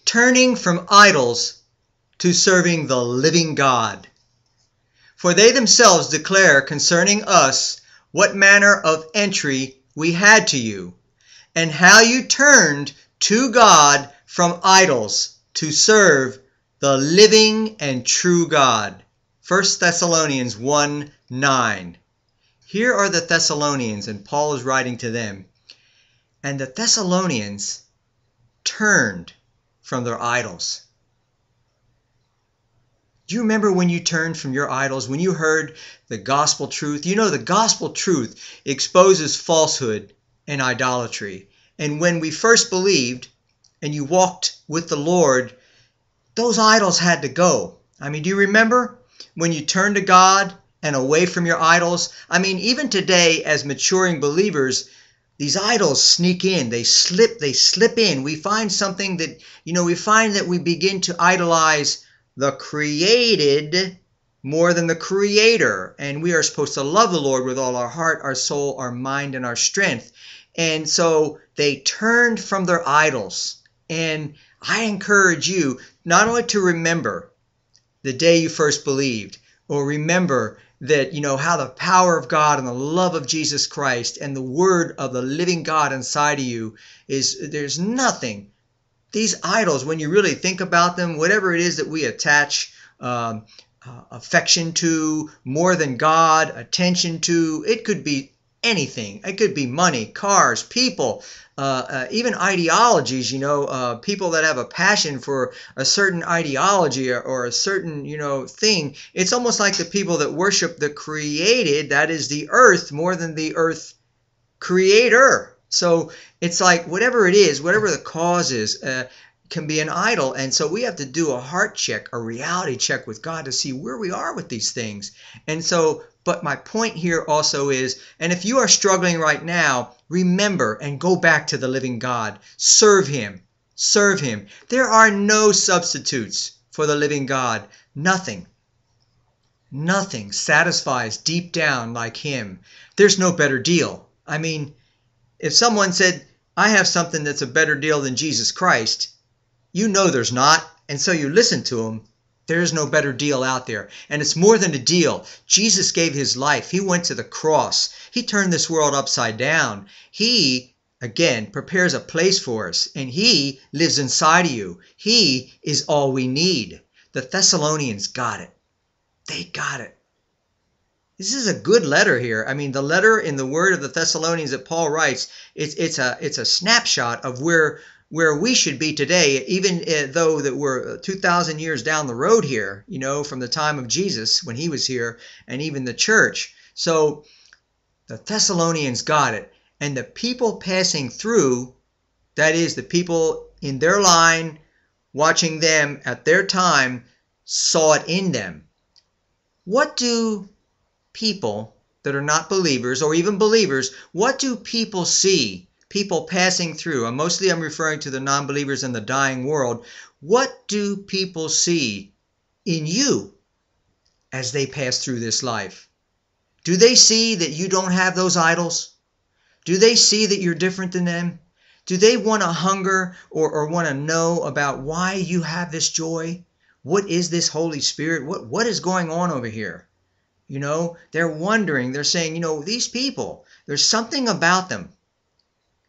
turning from idols to serving the living God. For they themselves declare concerning us what manner of entry we had to you, and how you turned to God from idols to serve the living and true God. 1 Thessalonians 1:9. Here are the Thessalonians, and Paul is writing to them. And the Thessalonians turned from their idols. Do you remember when you turned from your idols, when you heard the gospel truth? You know, the gospel truth exposes falsehood and idolatry. And when we first believed and you walked with the Lord, those idols had to go. I mean, do you remember when you turned to God and away from your idols? I mean, even today as maturing believers, these idols sneak in, they slip in. We find something that, we find that we begin to idolize the created more than the creator. And we are supposed to love the Lord with all our heart, our soul, our mind, and our strength. And so they turned from their idols. And I encourage you not only to remember the day you first believed, or remember that, how the power of God and the love of Jesus Christ and the word of the living God inside of you there's nothing. These idols, when you really think about them, whatever it is that we attach affection to more than God, attention to, it could be anything. It could be money, cars, people, even ideologies, people that have a passion for a certain ideology or a certain, thing. It's almost like the people that worship the created, that is the earth, more than the earth creator. So it's like whatever it is, whatever the cause is, can be an idol. And so we have to do a heart check, a reality check with God to see where we are with these things. And so, but my point here also is, and if you are struggling right now, remember and go back to the living God. Serve Him. Serve Him. There are no substitutes for the living God. Nothing. Nothing satisfies deep down like Him. There's no better deal. I mean, if someone said, I have something that's a better deal than Jesus Christ, you know there's not, and so you listen to him. There is no better deal out there. And it's more than a deal. Jesus gave His life. He went to the cross. He turned this world upside down. He, again, prepares a place for us, and He lives inside of you. He is all we need. The Thessalonians got it. They got it. This is a good letter here. I mean, the letter in the word of the Thessalonians that Paul writes, it's a snapshot of where we should be today, even though that we're 2,000 years down the road here, from the time of Jesus when He was here, and even the church. So the Thessalonians got it. And the people passing through, that is the people in their line watching them at their time, saw it in them. What do people that are not believers, or even believers, what do people see? People passing through, and mostly I'm referring to the non-believers in the dying world. What do people see in you as they pass through this life? Do they see that you don't have those idols? Do they see that you're different than them? Do they want to hunger or want to know about why you have this joy? What is this Holy Spirit? What is going on over here? They're wondering, they're saying, these people, there's something about them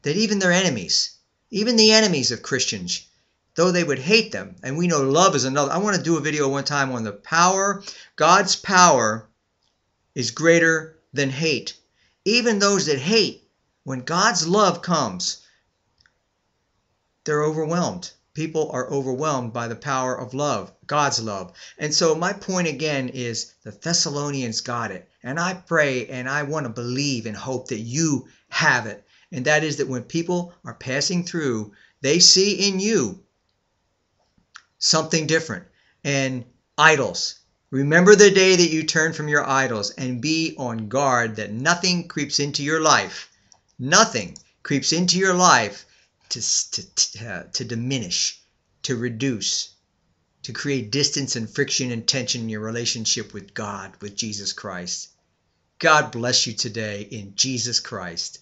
that even their enemies, even the enemies of Christians, though they would hate them, and we know love is another. I want to do a video one time on the power. God's power is greater than hate. Even those that hate, when God's love comes, they're overwhelmed. People are overwhelmed by the power of love, God's love. And so my point again is the Thessalonians got it. And I pray and I want to believe and hope that you have it. And that is that when people are passing through, they see in you something different. And idols. Remember the day that you turn from your idols, and be on guard that nothing creeps into your life. Nothing creeps into your life to diminish, to reduce, to create distance and friction and tension in your relationship with God, with Jesus Christ. God bless you today in Jesus Christ.